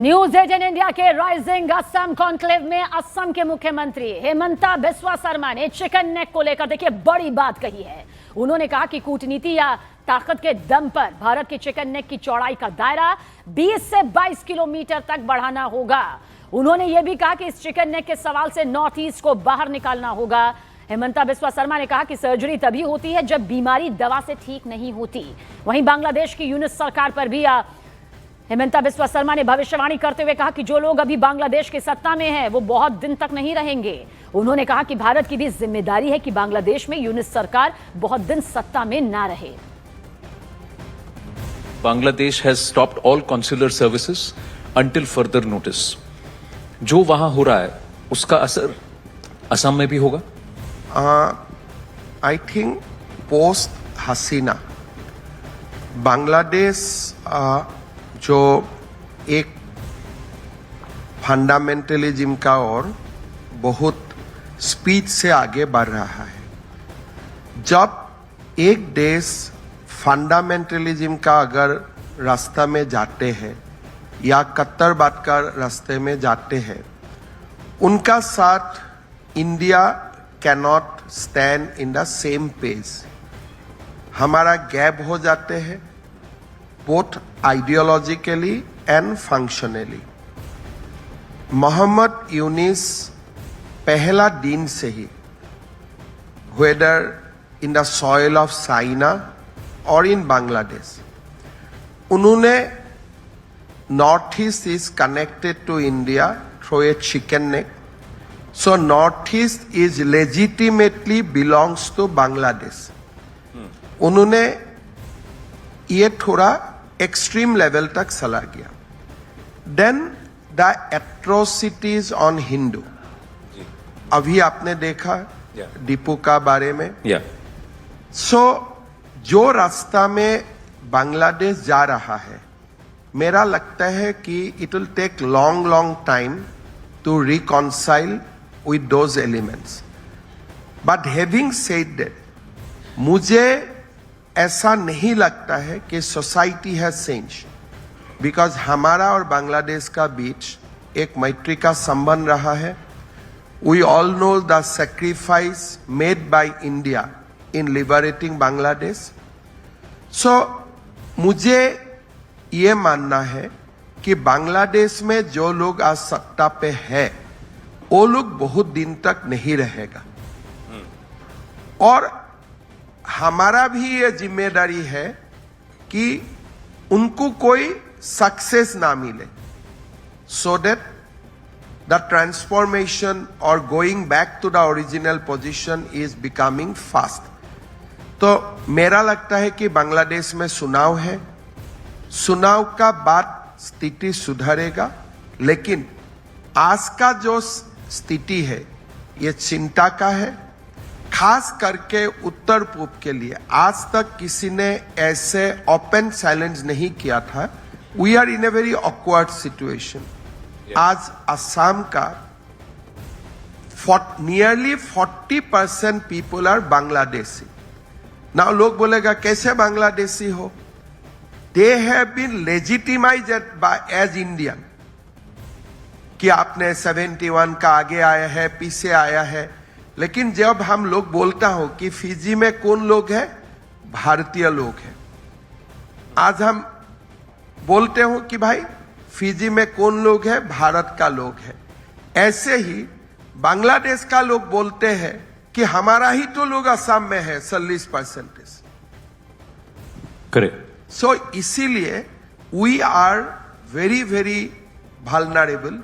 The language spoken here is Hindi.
न्यूज 18 इंडिया के राइजिंग असम कॉन्क्लेव में असम के मुख्यमंत्री हेमंता बिस्वा शर्मा ने चिकन नेक को लेकर देखिए बड़ी बात कही है। उन्होंने कहा कि कूटनीति या ताकत के दम पर भारत के चिकन नेक की चौड़ाई का दायरा 20 से 22 किलोमीटर तक बढ़ाना होगा। उन्होंने यह भी कहा कि इस चिकन नेक के सवाल से नॉर्थ ईस्ट को बाहर निकालना होगा। हेमंता बिस्वा शर्मा ने कहा कि सर्जरी तभी होती है जब बीमारी दवा से ठीक नहीं होती। वहीं बांग्लादेश की यूनिट सरकार पर भी हेमंता बिस्वा शर्मा ने भविष्यवाणी करते हुए कहा कि जो लोग अभी बांग्लादेश की सत्ता में हैं वो बहुत दिन तक नहीं रहेंगे। उन्होंने कहा कि भारत की भी जिम्मेदारी है कि बांग्लादेश में यूनिट सरकार बहुत दिन सत्ता में ना रहे। Bangladesh has stopped all consular services until further notice. जो वहां हो रहा है उसका असर असम में भी होगा। आई थिंक पोस्ट हसीना बांग्लादेश जो एक फंडामेंटलिज्म का और बहुत स्पीड से आगे बढ़ रहा है। जब एक देश फंडामेंटलिज्म का अगर रास्ता में जाते हैं या कट्टरवाद का रास्ते में जाते हैं, उनका साथ India cannot stand in the same page. हमारा गैप हो जाते हैं both ideologically and functionally। Mohammad Younis पहला दिन से ही whether in the soil of China or in Bangladesh, उन्होंने North East is connected to India through a chicken neck, so North East is legitimately belongs to Bangladesh। उन्होंने ये थोड़ा एक्सट्रीम लेवल तक चला गया। Then the atrocities on Hindu, अभी आपने देखा दीपू का बारे में। सो जो रास्ता में बांग्लादेश जा रहा है, मेरा लगता है कि it will take long time to reconcile with those elements. But having said that, मुझे ऐसा नहीं लगता है कि सोसाइटी हैज चेंज, बिकॉज हमारा और बांग्लादेश का बीच एक मैत्री का संबंध रहा है। We all know the sacrifice made by India in liberating Bangladesh. So मुझे ये मानना है कि बांग्लादेश में जो लोग आज सत्ता पे है वो लोग बहुत दिन तक नहीं रहेगा, और हमारा भी ये जिम्मेदारी है कि उनको कोई सक्सेस ना मिले, सो दैट द ट्रांसफॉर्मेशन और going back to the original position is becoming fast. तो मेरा लगता है कि बांग्लादेश में चुनाव है, चुनाव का बाद स्थिति सुधरेगा, लेकिन आज का जो स्थिति है ये चिंता का है, खास करके उत्तर पूर्व के लिए। आज तक किसी ने ऐसे ओपन चैलेंज नहीं किया था। We are in a very awkward situation. आज असम का नियरली 40% पीपल आर बांग्लादेशी। ना लोग बोलेगा कैसे बांग्लादेशी हो? They have been legitimized by as Indian, कि आपने 71 का आगे आया है, पीछे आया है। लेकिन जब हम लोग बोलता हो कि फिजी में कौन लोग हैं? भारतीय लोग हैं। आज हम बोलते हो कि भाई फिजी में कौन लोग हैं? भारत का लोग है। ऐसे ही बांग्लादेश का लोग बोलते हैं कि हमारा ही तो लोग असम में है 40%। करेक्ट। सो इसीलिए we are very very vulnerable।